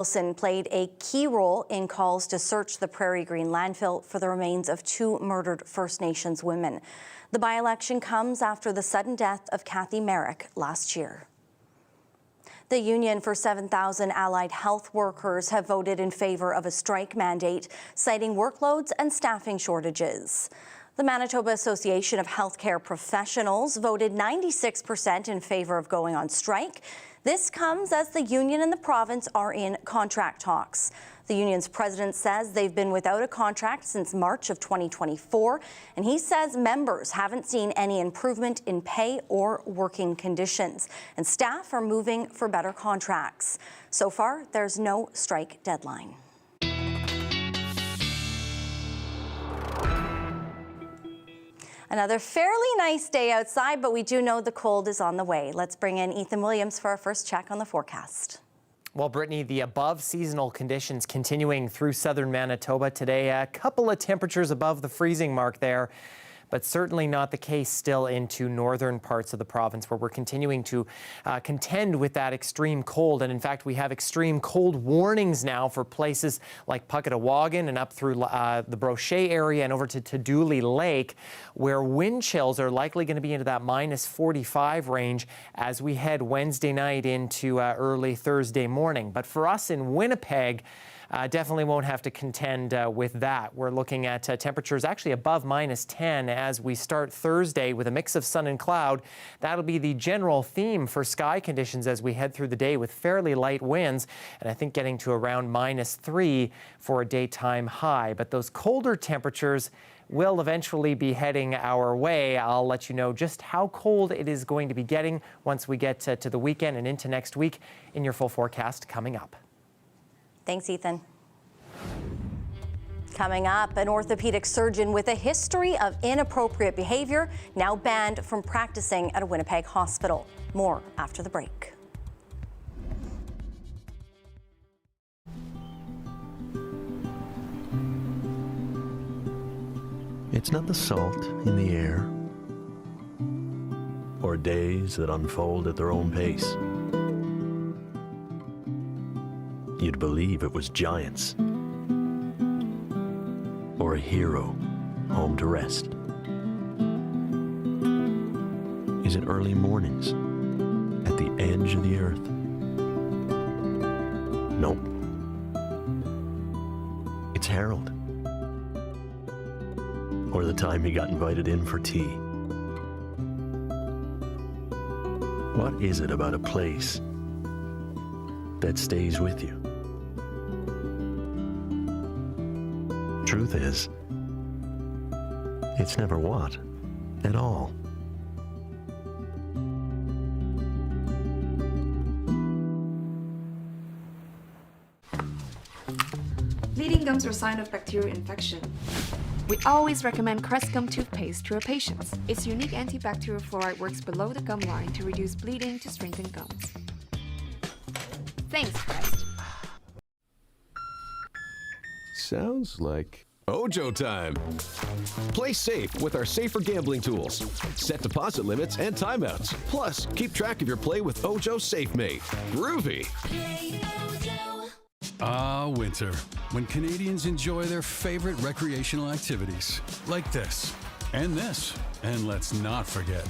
Wilson played a key role in calls to search the Prairie Green landfill for the remains of 2 murdered First Nations women. The by-election comes after the sudden death of Kathy Merrick last year. The Union for 7,000 allied health workers have voted in favor of a strike mandate, citing workloads and staffing shortages. The Manitoba Association of Healthcare Professionals voted 96% in favor of going on strike. This comes as the union and the province are in contract talks. The union's president says they've been without a contract since March of 2024, and he says members haven't seen any improvement in pay or working conditions, and staff are moving for better contracts. So far, there's no strike deadline. Another fairly nice day outside, but we do know the cold is on the way. Let's bring in Ethan Williams for our first check on the forecast. Well, Brittany, the above seasonal conditions continuing through southern Manitoba today. A couple of temperatures above the freezing mark there, but certainly not the case still into northern parts of the province, where we're continuing to contend with that extreme cold. And in fact, we have extreme cold warnings now for places like Puckatawagan and up through the Brochet area and over to Dooley Lake, where wind chills are likely going to be into that -45 range as we head Wednesday night into early Thursday morning. But for us in Winnipeg, definitely won't have to contend with that. We're looking at temperatures actually above -10 as we start Thursday with a mix of sun and cloud. That'll be the general theme for sky conditions as we head through the day with fairly light winds, and I think getting to around -3 for a daytime high. But those colder temperatures will eventually be heading our way. I'll let you know just how cold it is going to be getting once we get to the weekend and into next week in your full forecast coming up. Thanks, Ethan. Coming up, an orthopedic surgeon with a history of inappropriate behavior now banned from practicing at a Winnipeg hospital. More after the break. It's not the salt in the air or days that unfold at their own pace. You'd believe it was giants or a hero home to rest. Is it early mornings at the edge of the earth? Nope. It's Harold. Or the time he got invited in for tea. What is it about a place that stays with you? Truth is, it's never what at all. Bleeding gums are a sign of bacterial infection. We always recommend Crest Gum toothpaste to our patients. Its unique antibacterial fluoride works below the gum line to reduce bleeding to strengthen gums. Thanks, Crest. Sounds like Ojo time. Play safe with our safer gambling tools. Set deposit limits and timeouts. Plus, keep track of your play with Ojo SafeMate. Groovy. Winter, when Canadians enjoy their favorite recreational activities, like this, and let's not forget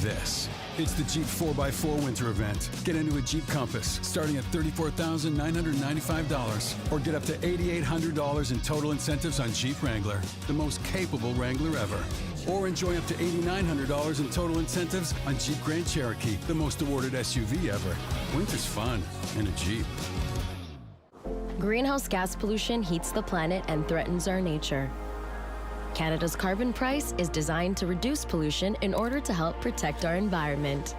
this. It's the Jeep 4x4 winter event. Get into a Jeep Compass starting at $34,995 or get up to $8,800 in total incentives on Jeep Wrangler, the most capable Wrangler ever. Or enjoy up to $8,900 in total incentives on Jeep Grand Cherokee, the most awarded SUV ever. Winter's fun in a Jeep. Greenhouse gas pollution heats the planet and threatens our nature. Canada's carbon price is designed to reduce pollution in order to help protect our environment.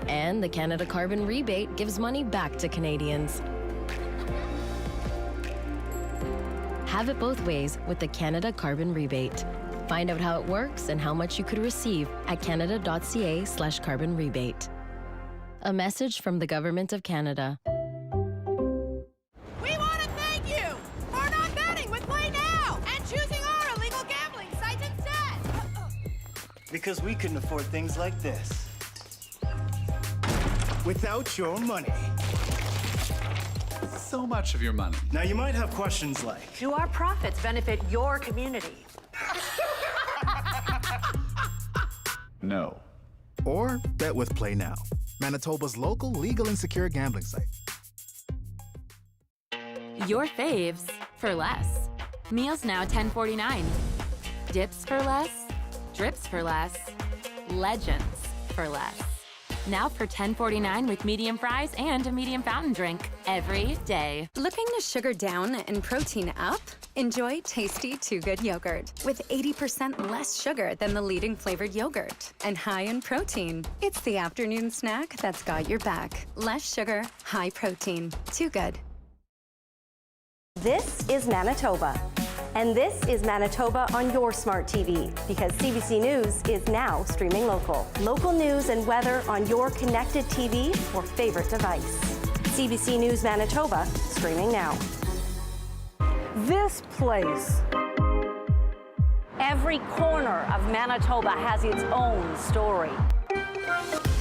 And the Canada Carbon Rebate gives money back to Canadians. Have it both ways with the Canada Carbon Rebate. Find out how it works and how much you could receive at canada.ca/carbon rebate. A message from the Government of Canada. Because we couldn't afford things like this without your money. so much of your money. Now, you might have questions like, do our profits benefit your community? No. Or bet with Play Now, Manitoba's local legal and secure gambling site. Your faves for less. Meals now $10.49. Dips for less. Drips for less. Legends for less. Now for $10.49 with medium fries and a medium fountain drink every day. Looking to sugar down and protein up? Enjoy tasty Too Good yogurt with 80% less sugar than the leading flavored yogurt and high in protein. It's the afternoon snack that's got your back. Less sugar, high protein. Too Good. This is Manitoba. And this is Manitoba on your smart TV, because CBC News is now streaming local. Local news and weather on your connected TV or favorite device. CBC News Manitoba, streaming now. This place. Every corner of Manitoba has its own story.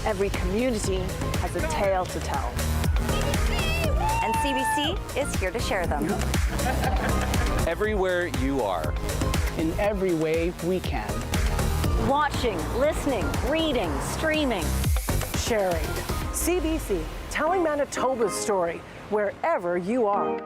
Every community has a tale to tell. And CBC is here to share them. Everywhere you are. In every way we can. Watching, listening, reading, streaming. Sharing. CBC, telling Manitoba's story wherever you are.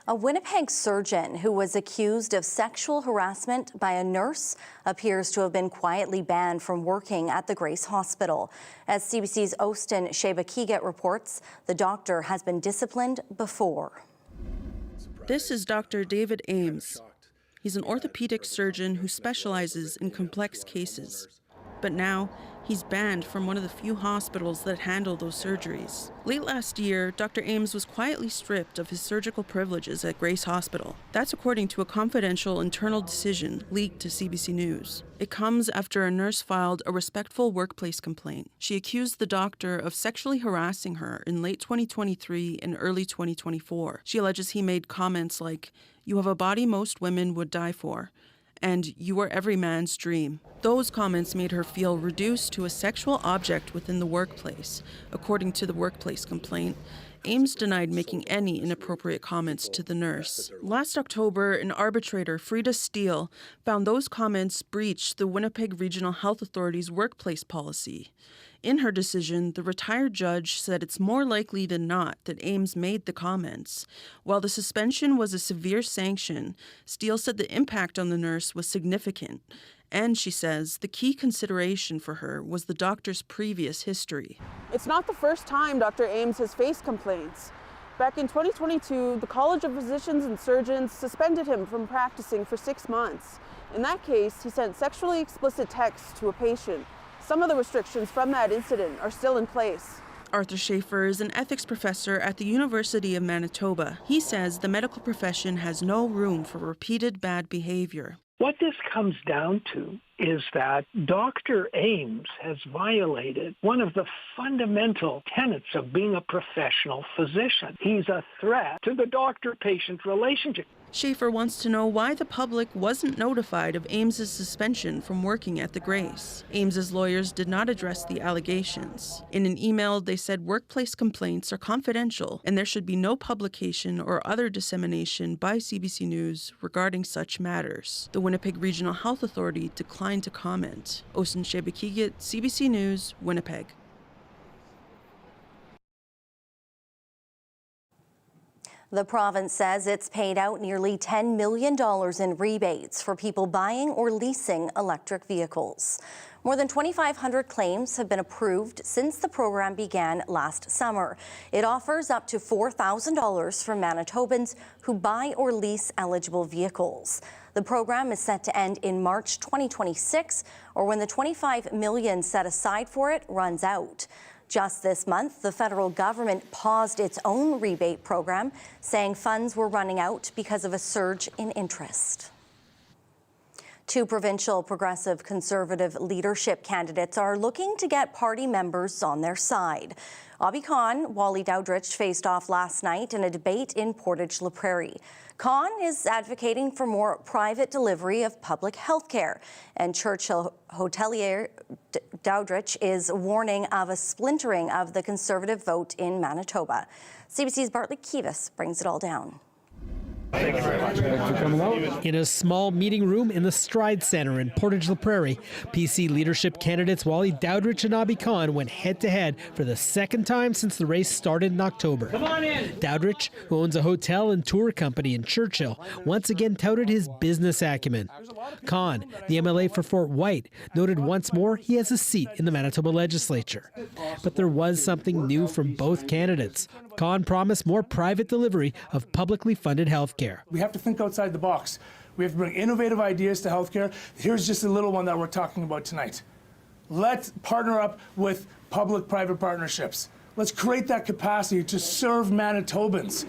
A Winnipeg surgeon who was accused of sexual harassment by a nurse appears to have been quietly banned from working at the Grace Hospital. As CBC's Austin Shebakigat reports, the doctor has been disciplined before. This is Dr. David Ames. He's an orthopedic surgeon who specializes in complex cases. But now, he's banned from one of the few hospitals that handle those surgeries. Late last year, Dr. Ames was quietly stripped of his surgical privileges at Grace Hospital. That's according to a confidential internal decision leaked to CBC News. It comes after a nurse filed a respectful workplace complaint. She accused the doctor of sexually harassing her in late 2023 and early 2024. She alleges he made comments like, "You have a body most women would die for," and "you are every man's dream." Those comments made her feel reduced to a sexual object within the workplace. According to the workplace complaint, Ames denied making any inappropriate comments to the nurse. Last October, an arbitrator, Frida Steele, found those comments breached the Winnipeg Regional Health Authority's workplace policy. In her decision, the retired judge said it's more likely than not that Ames made the comments. While the suspension was a severe sanction, Steele said the impact on the nurse was significant. And she says the key consideration for her was the doctor's previous history. It's not the first time Dr. Ames has faced complaints. Back in 2022, the College of Physicians and Surgeons suspended him from practicing for 6 months. In that case, he sent sexually explicit texts to a patient. Some of the restrictions from that incident are still in place. Arthur Schaefer is an ethics professor at the University of Manitoba. He says the medical profession has no room for repeated bad behavior. What this comes down to is that Dr. Ames has violated one of the fundamental tenets of being a professional physician. He's a threat to the doctor-patient relationship. Schaefer wants to know why the public wasn't notified of Ames's suspension from working at the Grace. Ames's lawyers did not address the allegations. In an email, they said workplace complaints are confidential and there should be no publication or other dissemination by CBC News regarding such matters. The Winnipeg Regional Health Authority declined to comment. Austin Shebakigat, CBC News, Winnipeg. The province says it's paid out nearly $10 million in rebates for people buying or leasing electric vehicles. More than 2,500 claims have been approved since the program began last summer. It offers up to $4,000 for Manitobans who buy or lease eligible vehicles. The program is set to end in March 2026, or when the $25 million set aside for it runs out. Just this month, the federal government paused its own rebate program, saying funds were running out because of a surge in interest. Two provincial Progressive Conservative leadership candidates are looking to get party members on their side. Abhi Khan, Wally Dowdrich faced off last night in a debate in Portage-la Prairie. Khan is advocating for more private delivery of public health care, and Churchill hotelier Dowdrich is warning of a splintering of the Conservative vote in Manitoba. CBC's Bartlett Kivas brings it all down. Thank you very much. Thanks for coming out. In a small meeting room in the Stride Centre in Portage-la Prairie, PC leadership candidates Wally Dowdrich and Abhi Khan went head-to-head for the second time since the race started in October. Come on in. Dowdrich, who owns a hotel and tour company in Churchill, once again touted his business acumen. Khan, the MLA for Fort White, noted once more he has a seat in the Manitoba legislature. But there was something new from both candidates. Khan promised more private delivery of publicly funded health care. We have to think outside the box. We have to bring innovative ideas to healthcare. Here's just a little one that we're talking about tonight. Let's partner up with public-private partnerships. Let's create that capacity to serve Manitobans.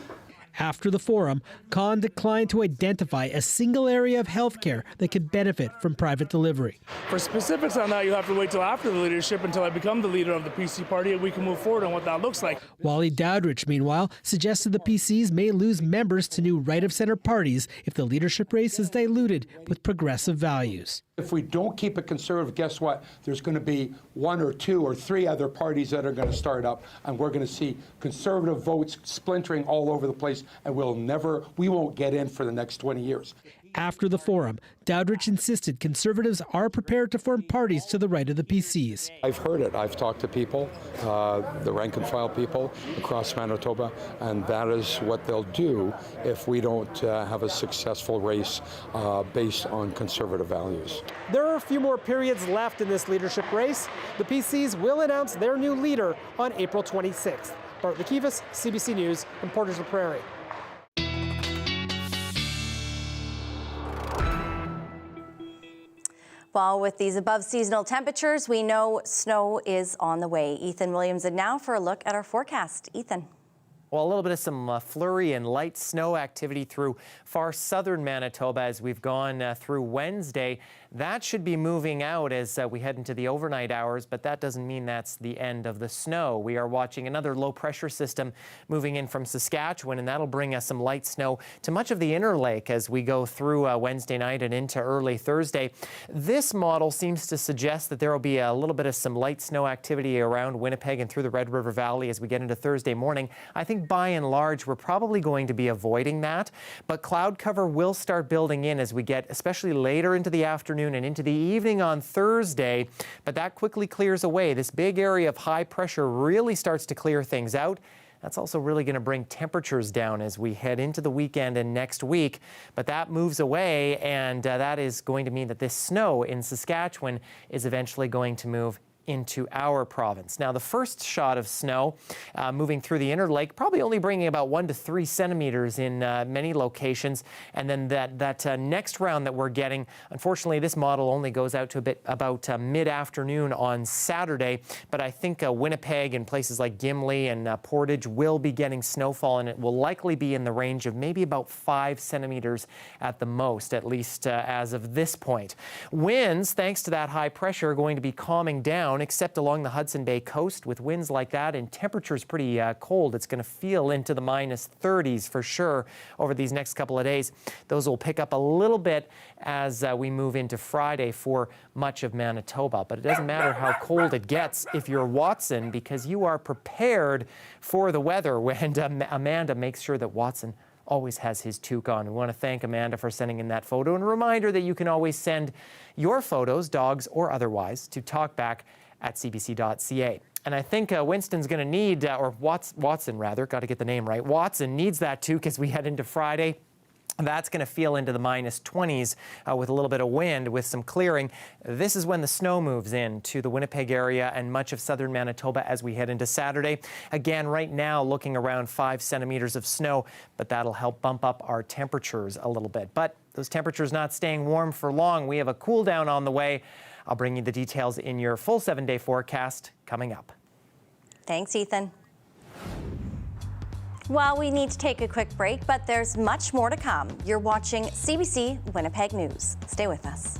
After the forum, Khan declined to identify a single area of healthcare that could benefit from private delivery. For specifics on that, you'll have to wait till after the leadership, until I become the leader of the PC party, and we can move forward on what that looks like. Wally Dowdrich, meanwhile, suggested the PCs may lose members to new right-of-centre parties if the leadership race is diluted with progressive values. If we don't keep it conservative, guess what? There's going to be one or two or three other parties that are going to start up, and we're going to see conservative votes splintering all over the place, and we won't get in for the next 20 years. After the forum, Dowdrich insisted Conservatives are prepared to form parties to the right of the PCs. I've heard it. I've talked to people, the rank-and-file people across Manitoba, and that is what they'll do if we don't have a successful race based on conservative values. There are a few more periods left in this leadership race. The PCs will announce their new leader on April 26th. Bartlett Kivas, CBC News, in Portage-la Prairie. Well, with these above seasonal temperatures, we know snow is on the way. Ethan Williams, and now for a look at our forecast. Ethan. Well, a little bit of some flurry and light snow activity through far southern Manitoba as we've gone through Wednesday. That should be moving out as we head into the overnight hours, but that doesn't mean that's the end of the snow. We are watching another low pressure system moving in from Saskatchewan, and that'll bring us some light snow to much of the inner lake as we go through Wednesday night and into early Thursday. This model seems to suggest that there will be a little bit of some light snow activity around Winnipeg and through the Red River Valley as we get into Thursday morning. I think by and large, we're probably going to be avoiding that, but cloud cover will start building in as we get especially later into the afternoon and into the evening on Thursday, but that quickly clears away. This big area of high pressure really starts to clear things out. That's also really going to bring temperatures down as we head into the weekend and next week, but that moves away, and that is going to mean that this snow in Saskatchewan is eventually going to move into our province. Now, the first shot of snow moving through the inner lake, probably only bringing about 1 to 3 centimeters in many locations. And then that next round that we're getting, unfortunately, this model only goes out to about mid-afternoon on Saturday. But I think Winnipeg and places like Gimli and Portage will be getting snowfall, and it will likely be in the range of maybe about 5 centimeters at the most, at least as of this point. Winds, thanks to that high pressure, are going to be calming down, except along the Hudson Bay coast with winds like that, and temperatures pretty cold. It's going to feel into the minus 30s for sure over these next couple of days. Those will pick up a little bit as we move into Friday for much of Manitoba. But it doesn't matter how cold it gets if you're Watson, because you are prepared for the weather. And Amanda makes sure that Watson always has his toque on. We want to thank Amanda for sending in that photo, and a reminder that you can always send your photos, dogs or otherwise, to talkback@cbc.ca. And I think Winston's going to need, or Watson rather, got to get the name right. Watson needs that too, because we head into Friday. That's going to feel into the minus 20s with a little bit of wind with some clearing. This is when the snow moves in to the Winnipeg area and much of southern Manitoba as we head into Saturday. Again, right now looking around 5 centimeters of snow, but that'll help bump up our temperatures a little bit. But those temperatures not staying warm for long. We have a cool down on the way. I'll bring you the details in your full 7-day forecast coming up. Thanks, Ethan. Well, we need to take a quick break, but there's much more to come. You're watching CBC Winnipeg News. Stay with us.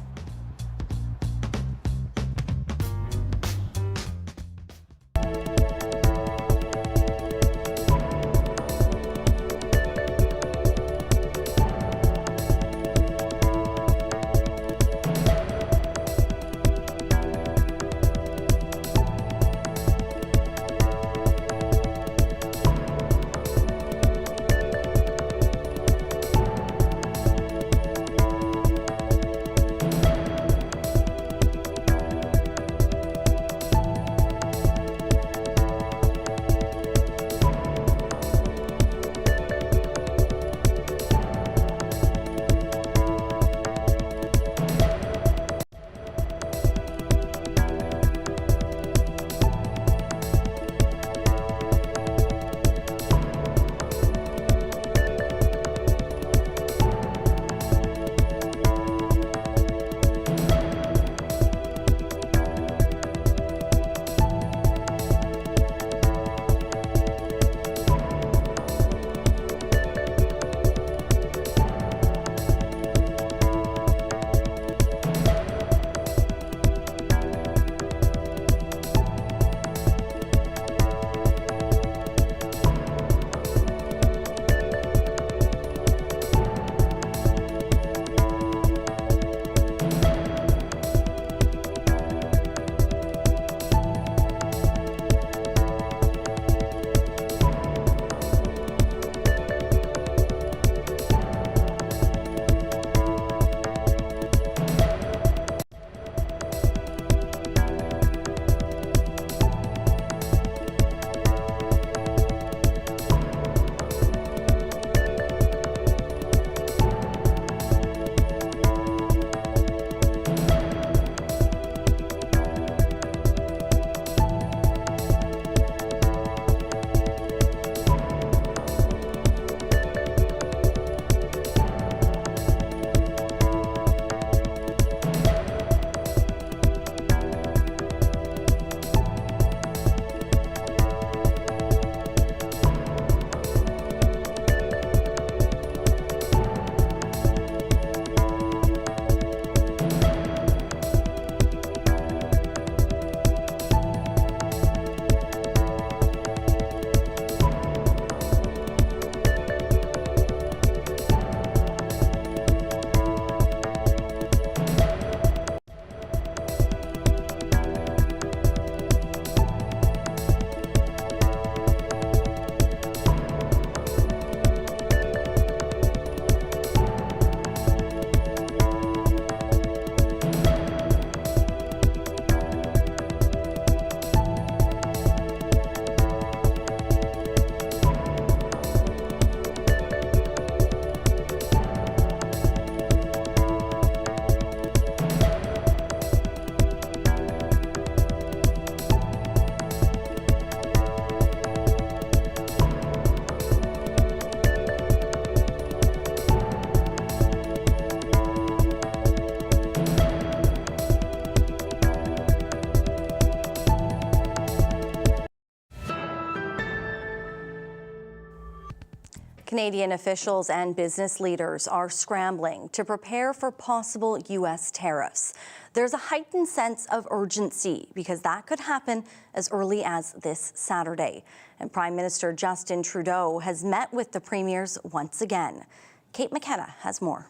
Canadian officials and business leaders are scrambling to prepare for possible U.S. tariffs. There's a heightened sense of urgency because that could happen as early as this Saturday. And Prime Minister Justin Trudeau has met with the premiers once again. Kate McKenna has more.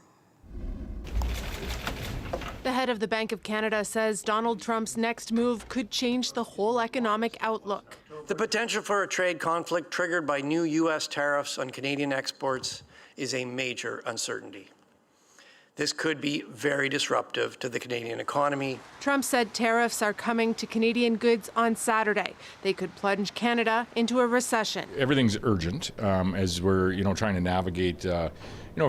The head of the Bank of Canada says Donald Trump's next move could change the whole economic outlook. The potential for a trade conflict triggered by new U.S. tariffs on Canadian exports is a major uncertainty. This could be very disruptive to the Canadian economy. Trump said tariffs are coming to Canadian goods on Saturday. They could plunge Canada into a recession. Everything's urgent as we're, trying to navigate, a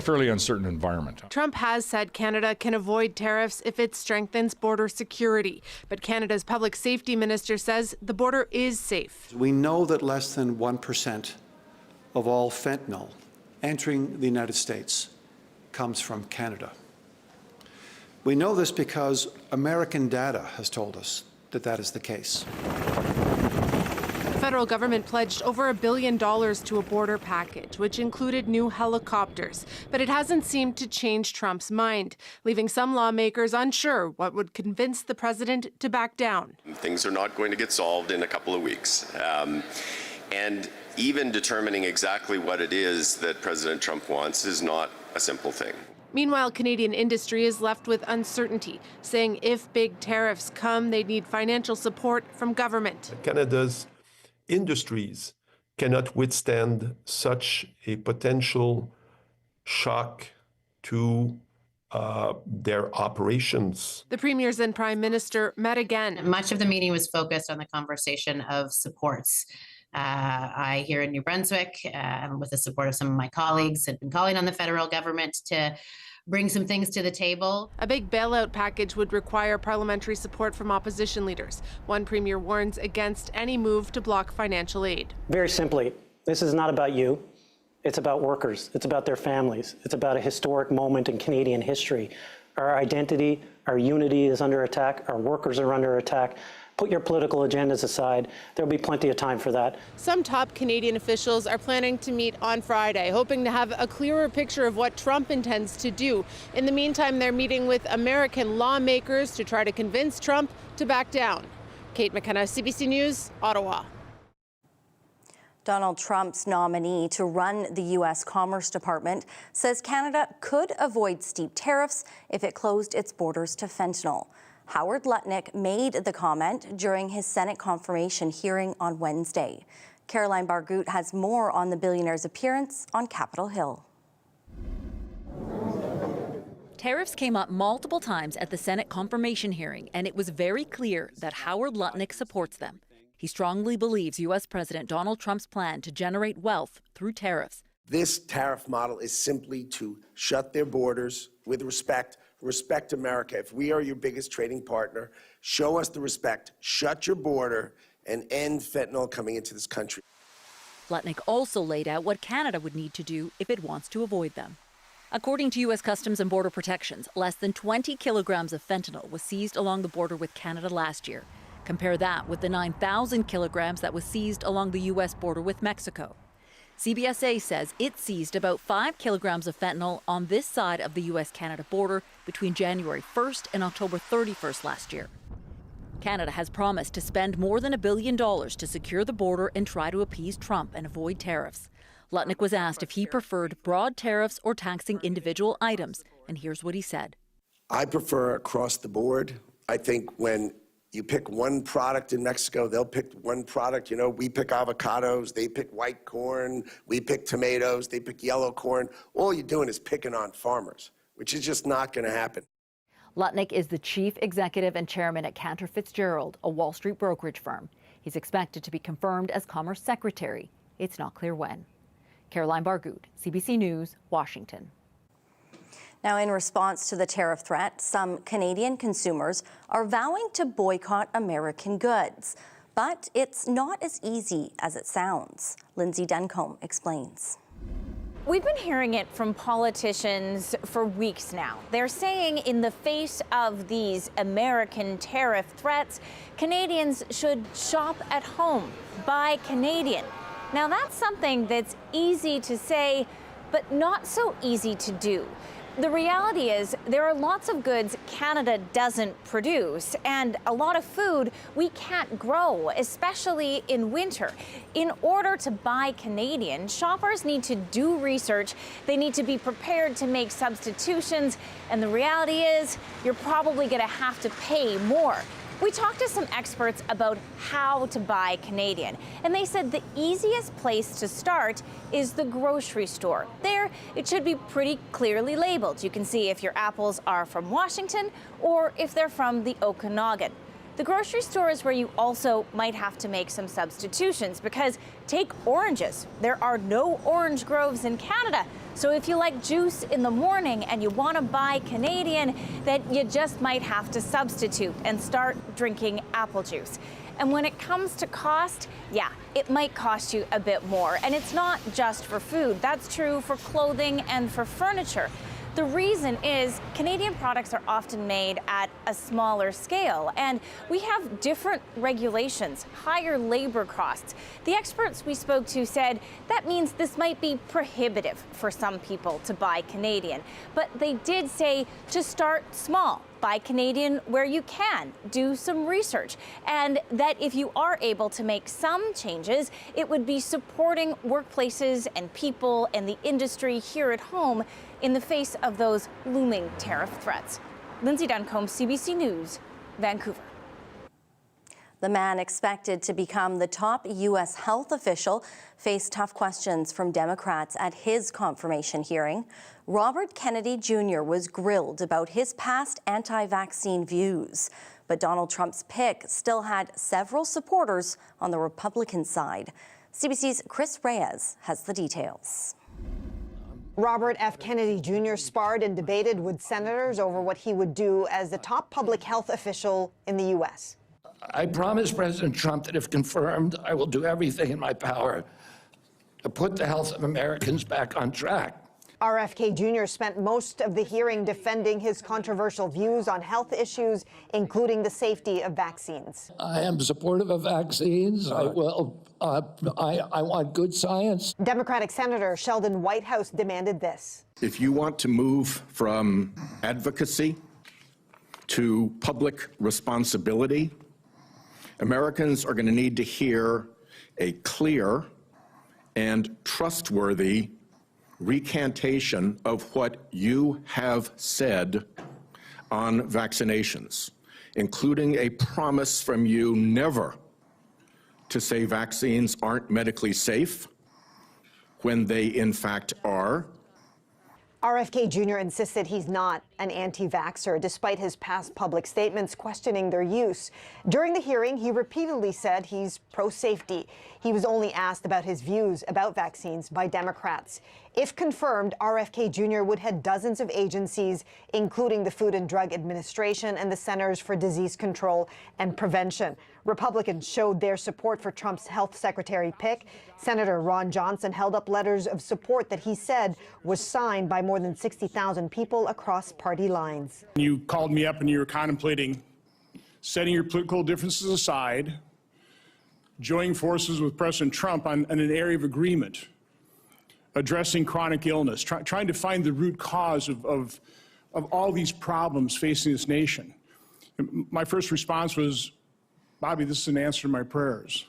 fairly uncertain environment. Trump has said Canada can avoid tariffs if it strengthens border security. But Canada's public safety minister says the border is safe. We know that less than 1% of all fentanyl entering the United States comes from Canada. We know this because American data has told us that that is the case. The federal government pledged over $1 billion to a border package, which included new helicopters. But it hasn't seemed to change Trump's mind, leaving some lawmakers unsure what would convince the president to back down. Things are not going to get solved in a couple of weeks. And even determining exactly what it is that President Trump wants is not a simple thing. Meanwhile, Canadian industry is left with uncertainty, saying if big tariffs come, they need financial support from government. Canada's industries cannot withstand such a potential shock to their operations. The premiers and prime minister met again. Much of the meeting was focused on the conversation of supports. I here in New Brunswick, with the support of some of my colleagues, had been calling on the federal government to bring some things to the table. A big bailout package would require parliamentary support from opposition leaders. One premier warns against any move to block financial aid. Very simply, this is not about you. It's about workers. It's about their families. It's about a historic moment in Canadian history. Our identity, our unity is under attack. Our workers are under attack. Put your political agendas aside. There'll be plenty of time for that. Some top Canadian officials are planning to meet on Friday, hoping to have a clearer picture of what Trump intends to do. In the meantime, they're meeting with American lawmakers to try to convince Trump to back down. Kate McKenna, CBC News, Ottawa. Donald Trump's nominee to run the U.S. Commerce Department says Canada could avoid steep tariffs if it closed its borders to fentanyl. Howard Lutnick made the comment during his Senate confirmation hearing on Wednesday. Caroline Bargout has more on the billionaire's appearance on Capitol Hill. Tariffs came up multiple times at the Senate confirmation hearing, and it was very clear that Howard Lutnick supports them. He strongly believes U.S. President Donald Trump's plan to generate wealth through tariffs. This tariff model is simply to shut their borders with respect America. If we are your biggest trading partner, show us the respect, shut your border, and end fentanyl coming into this country. Lutnick also laid out what Canada would need to do if it wants to avoid them. According to U.S. Customs and Border Protections, less than 20 kilograms of fentanyl was seized along the border with Canada last year. Compare that with the 9,000 kilograms that was seized along the U.S. border with Mexico. CBSA says it seized about 5 kilograms of fentanyl on this side of the U.S.-Canada border between January 1st and October 31st last year. Canada has promised to spend more than $1 billion to secure the border and try to appease Trump and avoid tariffs. Lutnick was asked if he preferred broad tariffs or taxing individual items, and here's what he said. I prefer across the board. I think when you pick one product in Mexico, they'll pick one product. We pick avocados, they pick white corn, we pick tomatoes, they pick yellow corn. All you're doing is picking on farmers, which is just not going to happen. Lutnick is the chief executive and chairman at Cantor Fitzgerald, a Wall Street brokerage firm. He's expected to be confirmed as Commerce Secretary. It's not clear when. Caroline Bargout, CBC News, Washington. Now, in response to the tariff threat, some Canadian consumers are vowing to boycott American goods. But it's not as easy as it sounds. Lindsay Duncombe explains. We've been hearing it from politicians for weeks now. They're saying in the face of these American tariff threats, Canadians should shop at home, buy Canadian. Now that's something that's easy to say, but not so easy to do. The reality is there are lots of goods Canada doesn't produce and a lot of food we can't grow, especially in winter. In order to buy Canadian, shoppers need to do research, they need to be prepared to make substitutions, and the reality is you're probably going to have to pay more. We talked to some experts about how to buy Canadian, and they said the easiest place to start is the grocery store. There, it should be pretty clearly labeled. You can see if your apples are from Washington or if they're from the Okanagan. The grocery store is where you also might have to make some substitutions because take oranges. There are no orange groves in Canada. So if you like juice in the morning and you want to buy Canadian, then you just might have to substitute and start drinking apple juice. And when it comes to cost, yeah, it might cost you a bit more. And it's not just for food. That's true for clothing and for furniture. The reason is Canadian products are often made at a smaller scale, and we have different regulations, higher labor costs. The experts we spoke to said that means this might be prohibitive for some people to buy Canadian, but they did say to start small. Buy Canadian where you can, do some research, and that if you are able to make some changes, it would be supporting workplaces and people and the industry here at home in the face of those looming tariff threats. Lindsay Duncombe, CBC News, Vancouver. The man expected to become the top U.S. health official faced tough questions from Democrats at his confirmation hearing. Robert Kennedy Jr. was grilled about his past anti-vaccine views, but Donald Trump's pick still had several supporters on the Republican side. CBC's Chris Reyes has the details. Robert F. Kennedy Jr. sparred and debated with senators over what he would do as the top public health official in the U.S. I promised President Trump that if confirmed, I will do everything in my power to put the health of Americans back on track. RFK Jr. spent most of the hearing defending his controversial views on health issues, including the safety of vaccines. I am supportive of vaccines. I want good science. Democratic Senator Sheldon Whitehouse demanded this. If you want to move from advocacy to public responsibility, Americans are going to need to hear a clear and trustworthy recantation of what you have said on vaccinations, including a promise from you never to say vaccines aren't medically safe when they in fact are. RFK Jr. insisted he's not an anti-vaxxer, despite his past public statements questioning their use. During the hearing, he repeatedly said he's pro-safety. He was only asked about his views about vaccines by Democrats. If confirmed, RFK Jr. would head dozens of agencies, including the Food and Drug Administration and the Centers for Disease Control and Prevention. Republicans showed their support for Trump's health secretary pick. Senator Ron Johnson held up letters of support that he said was signed by more than 60,000 people across party lines. You called me up and you were contemplating setting your political differences aside, joining forces with President Trump on an area of agreement, addressing chronic illness, trying to find the root cause of all these problems facing this nation. My first response was, Bobby, this is an answer to my prayers.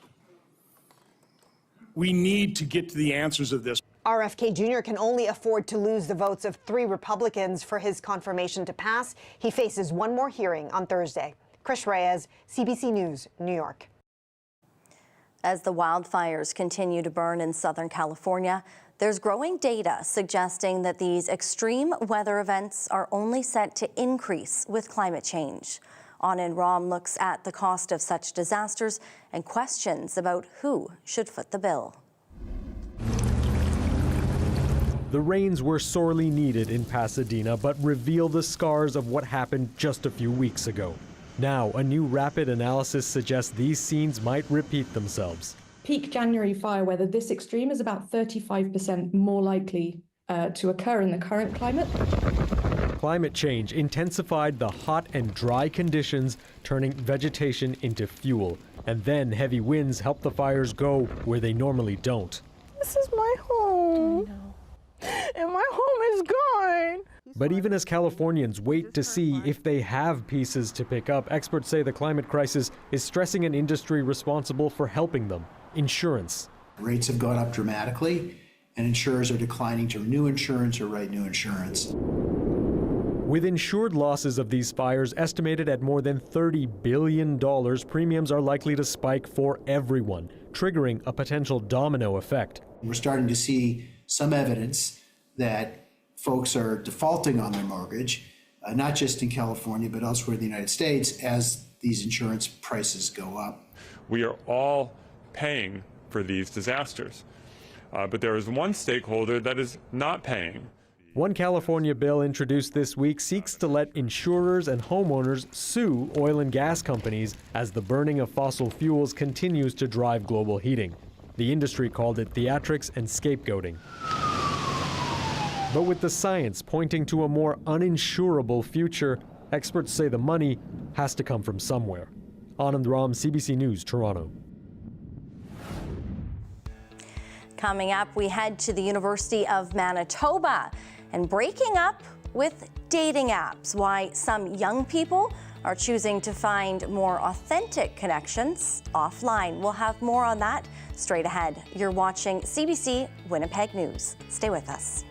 We need to get to the answers of this. RFK Jr. can only afford to lose the votes of 3 Republicans for his confirmation to pass. He faces one more hearing on Thursday. Chris Reyes, CBC News, New York. As the wildfires continue to burn in Southern California, there's growing data suggesting that these extreme weather events are only set to increase with climate change. Anand Ram looks at the cost of such disasters and questions about who should foot the bill. The rains were sorely needed in Pasadena, but reveal the scars of what happened just a few weeks ago. Now, a new rapid analysis suggests these scenes might repeat themselves. Peak January fire weather this extreme is about 35% more likely to occur in the current climate. Climate change intensified the hot and dry conditions, turning vegetation into fuel. And then heavy winds help the fires go where they normally don't. This is my home. And my home is gone. But even as Californians wait to see if they have pieces to pick up, experts say the climate crisis is stressing an industry responsible for helping them: insurance. Rates have gone up dramatically, and insurers are declining to renew insurance or write new insurance. With insured losses of these fires estimated at more than $30 billion, premiums are likely to spike for everyone, triggering a potential domino effect. We're starting to see some evidence that folks are defaulting on their mortgage, not just in California, but elsewhere in the United States, as these insurance prices go up. We are all paying for these disasters, but there is one stakeholder that is not paying. One California bill introduced this week seeks to let insurers and homeowners sue oil and gas companies as the burning of fossil fuels continues to drive global heating. The industry called it theatrics and scapegoating. But with the science pointing to a more uninsurable future, experts say the money has to come from somewhere. Anand Ram, CBC News, Toronto. Coming up, we head to the University of Manitoba and breaking up with dating apps, why some young people are choosing to find more authentic connections offline. We'll have more on that straight ahead. You're watching CBC Winnipeg News. Stay with us.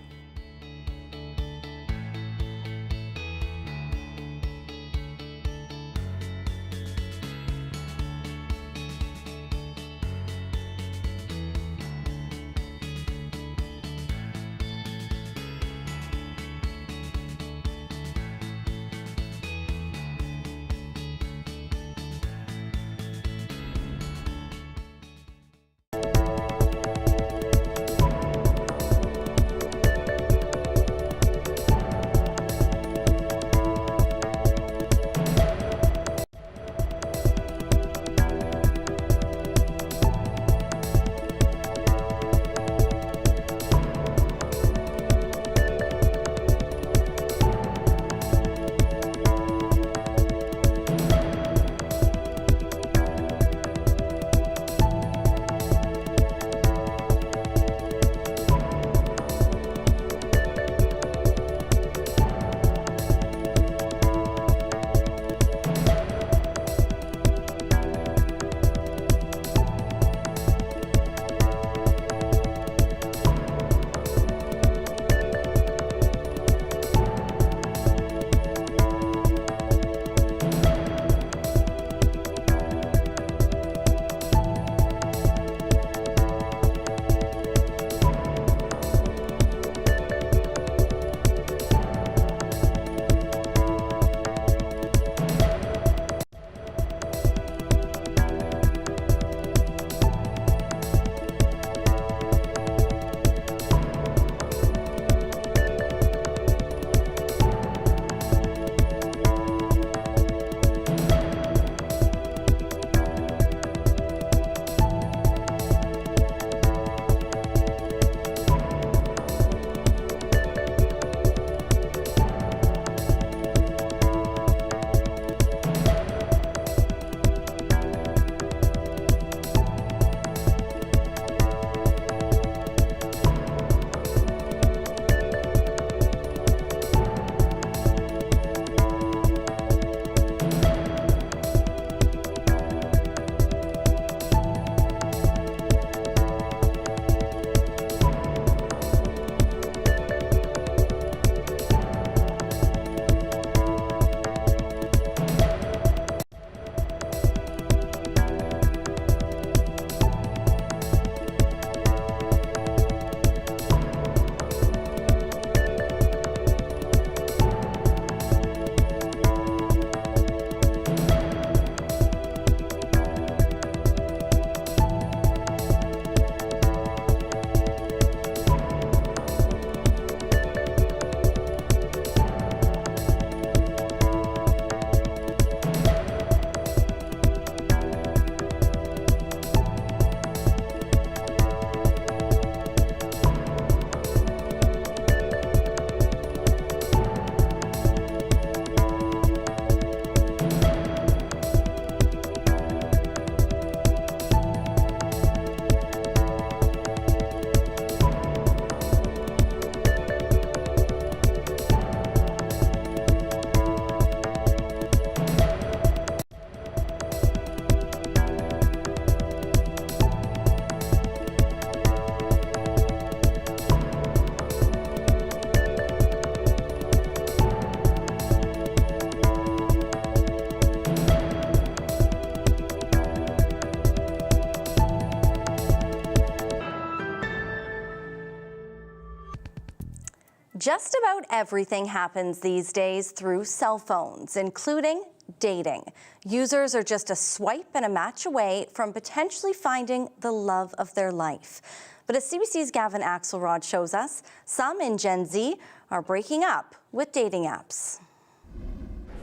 Just about everything happens these days through cell phones, including dating. Users are just a swipe and a match away from potentially finding the love of their life. But as CBC's Gavin Axelrod shows us, some in Gen Z are breaking up with dating apps.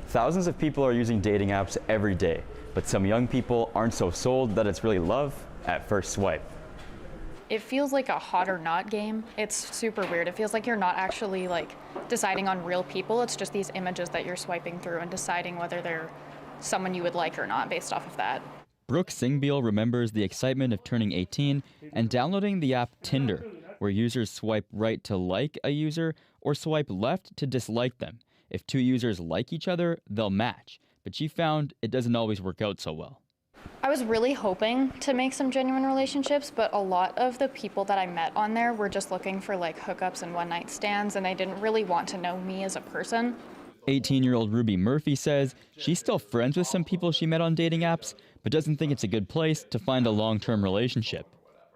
Thousands of people are using dating apps every day, but some young people aren't so sold that it's really love at first swipe. It feels like a hot or not game. It's super weird. It feels like you're not actually deciding on real people. It's just these images that you're swiping through and deciding whether they're someone you would like or not based off of that. Brooke Singbeal remembers the excitement of turning 18 and downloading the app Tinder, where users swipe right to like a user or swipe left to dislike them. If two users like each other, they'll match, but she found it doesn't always work out so well. I was really hoping to make some genuine relationships, but a lot of the people that I met on there were just looking for hookups and one-night stands, and they didn't really want to know me as a person. 18-year-old Ruby Murphy says she's still friends with some people she met on dating apps, but doesn't think it's a good place to find a long-term relationship.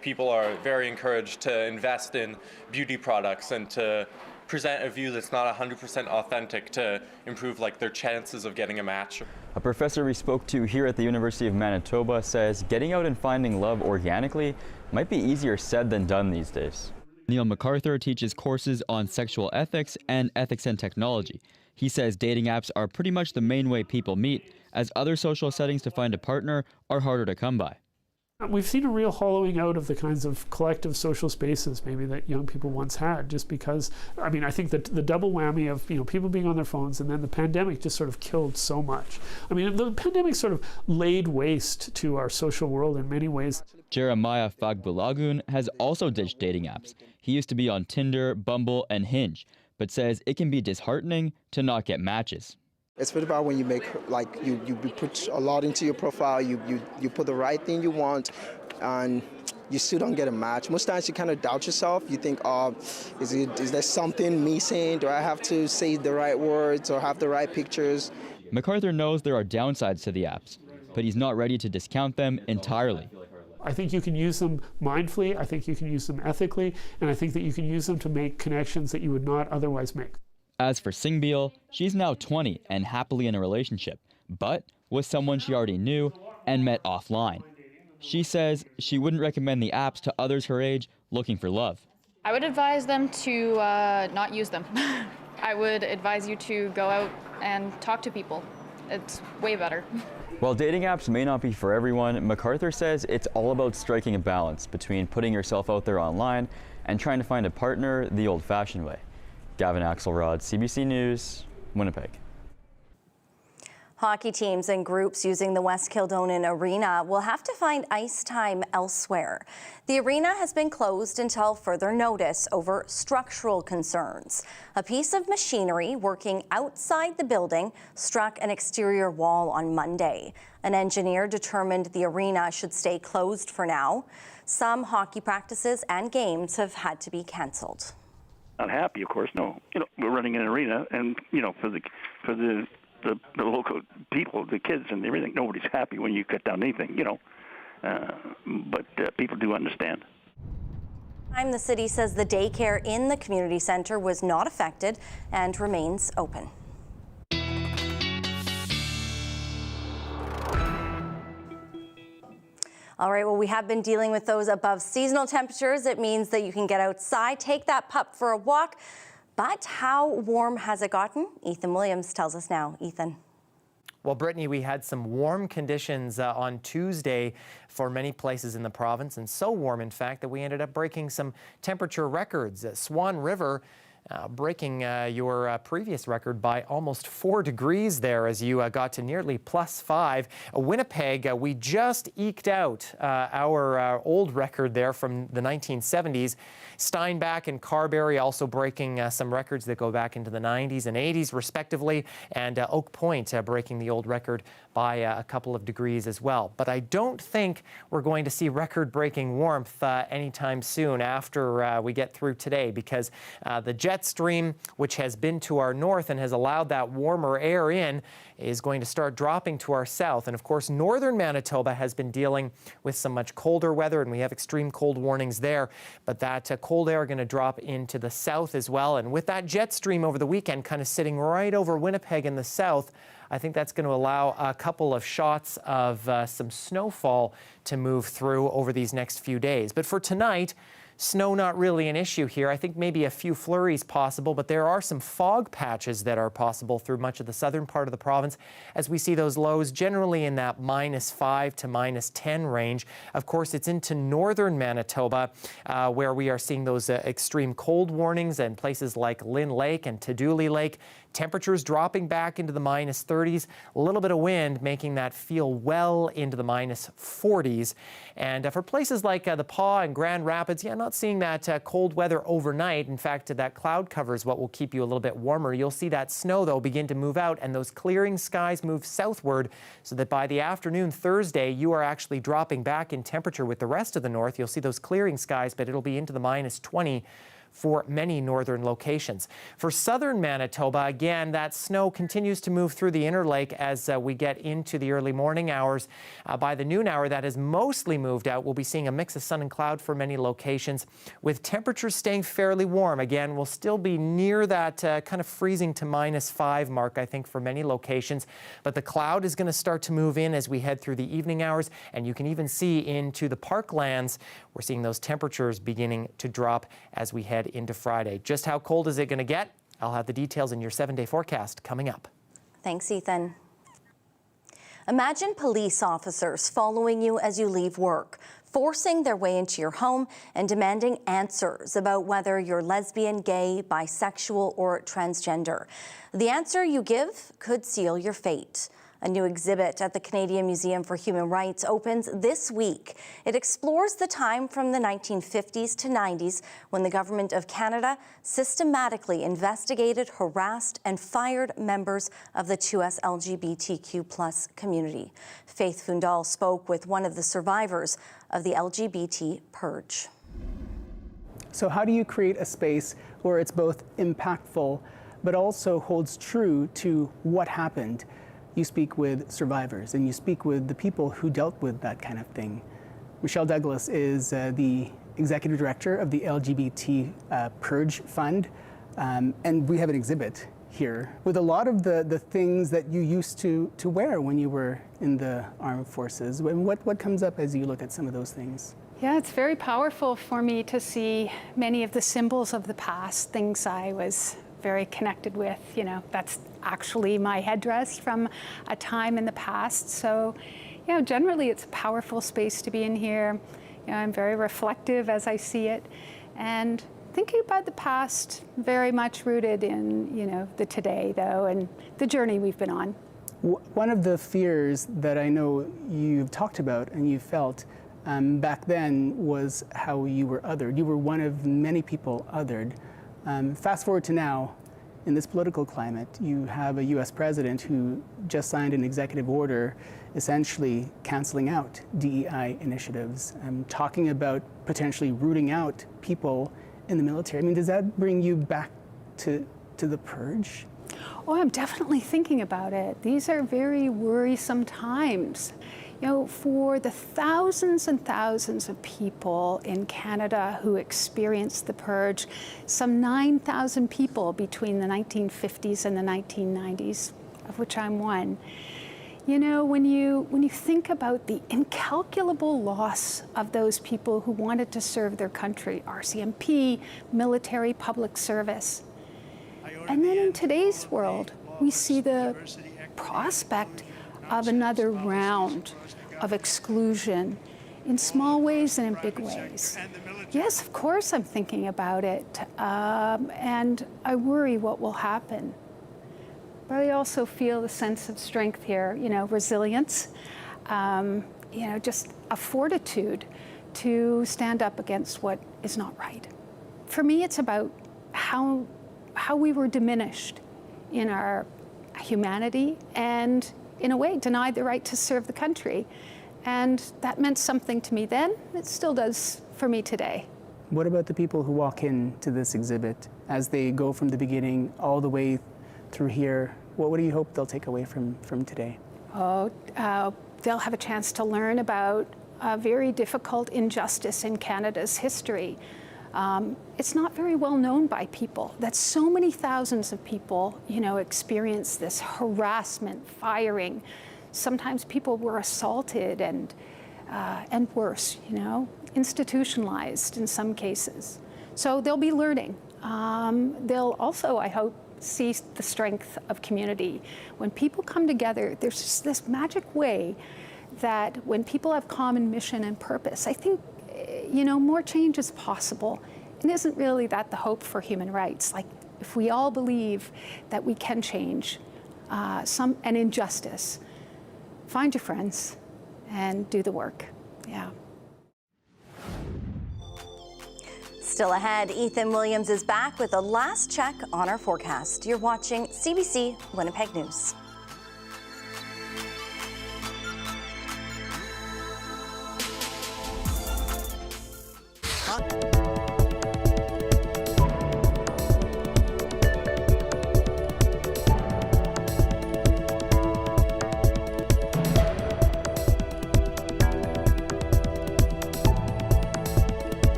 People are very encouraged to invest in beauty products and to present a view that's not 100% authentic to improve their chances of getting a match. A professor we spoke to here at the University of Manitoba says getting out and finding love organically might be easier said than done these days. Neil MacArthur teaches courses on sexual ethics and ethics and technology. He says dating apps are pretty much the main way people meet, as other social settings to find a partner are harder to come by. We've seen a real hollowing out of the kinds of collective social spaces maybe that young people once had, just because, I think that the double whammy of people being on their phones and then the pandemic just sort of killed so much. The pandemic sort of laid waste to our social world in many ways. Jeremiah Fagbulagun has also ditched dating apps. He used to be on Tinder, Bumble, and Hinge, but says it can be disheartening to not get matches. It's about when you make, you put a lot into your profile, you put the right thing you want, and you still don't get a match. Most times you kind of doubt yourself. You think, is there something missing? Do I have to say the right words or have the right pictures? MacArthur knows there are downsides to the apps, but he's not ready to discount them entirely. I think you can use them mindfully, I think you can use them ethically, and I think that you can use them to make connections that you would not otherwise make. As for Singbeal, she's now 20 and happily in a relationship, but with someone she already knew and met offline. She says she wouldn't recommend the apps to others her age looking for love. I would advise them to not use them. I would advise you to go out and talk to people. It's way better. While dating apps may not be for everyone, MacArthur says it's all about striking a balance between putting yourself out there online and trying to find a partner the old-fashioned way. Gavin Axelrod, CBC News, Winnipeg. Hockey teams and groups using the West Kildonan Arena will have to find ice time elsewhere. The arena has been closed until further notice over structural concerns. A piece of machinery working outside the building struck an exterior wall on Monday. An engineer determined the arena should stay closed for now. Some hockey practices and games have had to be canceled. Not happy, of course. No, we're running an arena, and for the local people, the kids and everything, nobody's happy when you cut down anything, but people do understand. The city says the daycare in the community center was not affected and remains open. All right, well, we have been dealing with those above seasonal temperatures. It means that you can get outside, take that pup for a walk. But how warm has it gotten? Ethan Williams tells us now. Ethan. Well, Brittany, we had some warm conditions on Tuesday for many places in the province, and so warm, in fact, that we ended up breaking some temperature records. Swan River breaking your previous record by almost 4 degrees there as you got to nearly +5. Winnipeg, we just eked out our old record there from the 1970s. Steinbach and Carberry also breaking some records that go back into the 90s and 80s respectively, and Oak Point breaking the old record by a couple of degrees as well. But I don't think we're going to see record-breaking warmth anytime soon after we get through today, because the jet stream, which has been to our north and has allowed that warmer air in, is going to start dropping to our south. And of course, northern Manitoba has been dealing with some much colder weather, and we have extreme cold warnings there. But that cold air going to drop into the south as well. And with that jet stream over the weekend kind of sitting right over Winnipeg in the south, I think that's going to allow a couple of shots of some snowfall to move through over these next few days. But for tonight, snow not really an issue here. I think maybe a few flurries possible, but there are some fog patches that are possible through much of the southern part of the province as we see those lows generally in that -5 to -10 range. Of course, it's into northern Manitoba where we are seeing those extreme cold warnings, and places like Lynn Lake and Tadoule Lake. Temperatures dropping back into the -30s, a little bit of wind making that feel well into the -40s. And for places like the Paw and Grand Rapids, not seeing that cold weather overnight. In fact, that cloud cover is what will keep you a little bit warmer. You'll see that snow, though, begin to move out, and those clearing skies move southward, so that by the afternoon Thursday, you are actually dropping back in temperature with the rest of the north. You'll see those clearing skies, but it'll be into the -20 for many northern locations. For southern Manitoba, again, that snow continues to move through the inner lake as we get into the early morning hours. By the noon hour, that has mostly moved out. We'll be seeing a mix of sun and cloud for many locations, with temperatures staying fairly warm. Again, we'll still be near that kind of freezing to -5 mark, I think, for many locations. But the cloud is going to start to move in as we head through the evening hours, and you can even see into the parklands. We're seeing those temperatures beginning to drop as we head into Friday. Just how cold is it going to get? I'll have the details in your 7-day forecast coming up. Thanks, Ethan. Imagine police officers following you as you leave work, forcing their way into your home and demanding answers about whether you're lesbian, gay, bisexual, or transgender. The answer you give could seal your fate. A new exhibit at the Canadian Museum for Human Rights opens this week. It explores the time from the 1950s to 90s when the Government of Canada systematically investigated, harassed, and fired members of the 2S LGBTQ+ community. Faith Fundal spoke with one of the survivors of the LGBT Purge. So how do you create a space where it's both impactful but also holds true to what happened? You speak with survivors and you speak with the people who dealt with that kind of thing. Michelle Douglas is the executive director of the LGBT Purge Fund, and we have an exhibit here with a lot of the things that you used to wear when you were in the armed forces. What comes up as you look at some of those things? Yeah, it's very powerful for me to see many of the symbols of the past, things I was very connected with. You know, that's actually my headdress from a time in the past. So, you know, generally it's a powerful space to be in here. You know, I'm very reflective as I see it, and thinking about the past, very much rooted in, you know, the today, though, and the journey we've been on. One of the fears that I know you've talked about and you felt back then was how you were othered. You were one of many people othered. Fast forward to now, in this political climate, you have a US president who just signed an executive order essentially canceling out DEI initiatives, talking about potentially rooting out people in the military. I mean, does that bring you back to the purge? Oh, I'm definitely thinking about it. These are very worrisome times. You know, for the thousands and thousands of people in Canada who experienced the purge, some 9,000 people between the 1950s and the 1990s, of which I'm one. You know, when you think about the incalculable loss of those people who wanted to serve their country, RCMP, military, public service. And then in today's world, we see the prospect of another round of exclusion in small ways and in big ways. Yes, of course I'm thinking about it, and I worry what will happen. But I also feel a sense of strength here, you know, resilience, you know, just a fortitude to stand up against what is not right. For me, it's about how we were diminished in our humanity and in a way, denied the right to serve the country. And that meant something to me then. It still does for me today. What about the people who walk into this exhibit as they go from the beginning all the way through here? What do you hope they'll take away from today? Oh, they'll have a chance to learn about a very difficult injustice in Canada's history. It's not very well known by people that so many thousands of people, experience this harassment, firing. Sometimes people were assaulted and worse, institutionalized in some cases. So they'll be learning. They'll also, I hope, see the strength of community. When people come together, there's just this magic way that when people have common mission and purpose, I think, more change is possible. And isn't really that the hope for human rights? Like, if we all believe that we can change an injustice, find your friends and do the work. Yeah. Still ahead, Ethan Williams is back with a last check on our forecast. You're watching CBC Winnipeg News.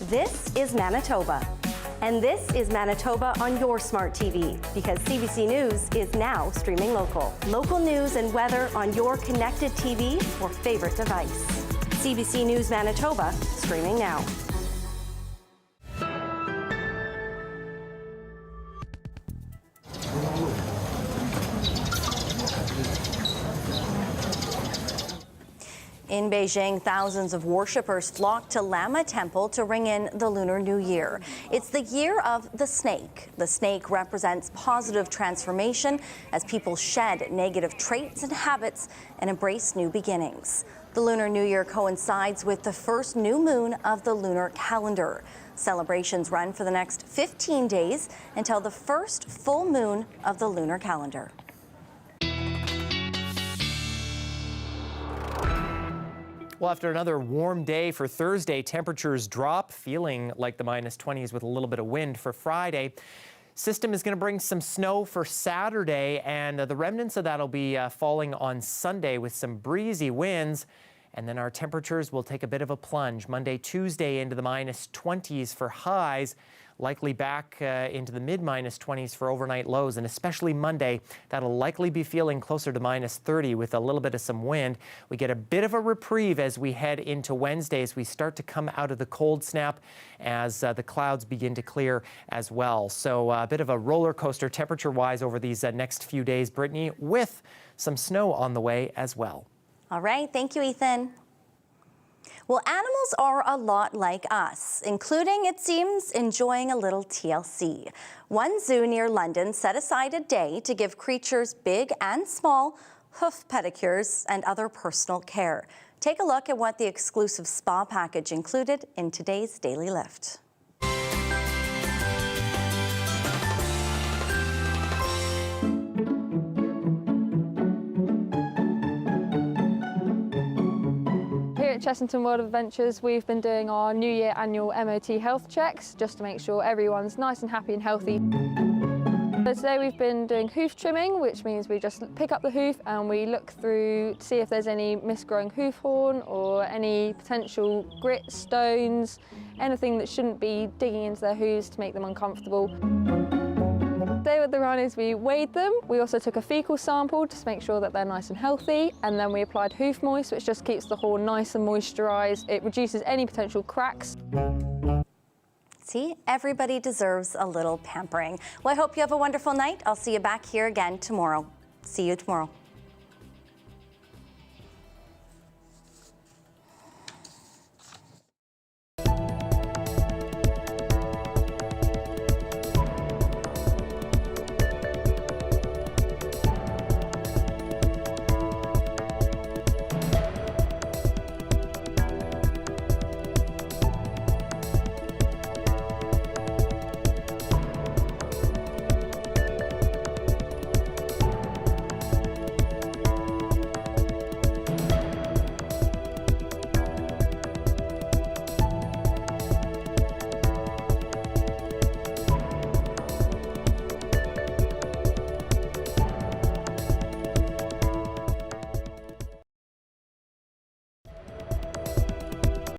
This is Manitoba. And this is Manitoba on your smart TV, because CBC News is now streaming local. Local news and weather on your connected TV or favorite device. CBC News Manitoba, streaming now. In Beijing, thousands of worshippers flocked to Lama Temple to ring in the Lunar New Year. It's the year of the snake. The snake represents positive transformation as people shed negative traits and habits and embrace new beginnings. The Lunar New Year coincides with the first new moon of the lunar calendar. Celebrations run for the next 15 days until the first full moon of the lunar calendar. Well, after another warm day for Thursday, temperatures drop, feeling like the -20s with a little bit of wind for Friday. System is going to bring some snow for Saturday, and the remnants of that will be falling on Sunday with some breezy winds. And then our temperatures will take a bit of a plunge Monday, Tuesday into the -20s for highs, likely back into the mid-20s for overnight lows, and especially Monday, that'll likely be feeling closer to -30 with a little bit of some wind. We get a bit of a reprieve as we head into Wednesday as we start to come out of the cold snap as the clouds begin to clear as well. So a bit of a roller coaster temperature-wise over these next few days, Brittany, with some snow on the way as well. All right, thank you, Ethan. Well, animals are a lot like us, including, it seems, enjoying a little TLC. One zoo near London set aside a day to give creatures big and small hoof pedicures and other personal care. Take a look at what the exclusive spa package included in today's Daily Lift. At Chessington World of Adventures, we've been doing our New Year annual MOT health checks just to make sure everyone's nice and happy and healthy. So today we've been doing hoof trimming, which means we just pick up the hoof and we look through to see if there's any misgrowing hoof horn or any potential grit, stones, anything that shouldn't be digging into their hooves to make them uncomfortable. Today with the rhinos, we weighed them. We also took a fecal sample just to make sure that they're nice and healthy, and then we applied Hoof Moist, which just keeps the horn nice and moisturised. It reduces any potential cracks. See, everybody deserves a little pampering. Well, I hope you have a wonderful night. I'll see you back here again tomorrow. See you tomorrow.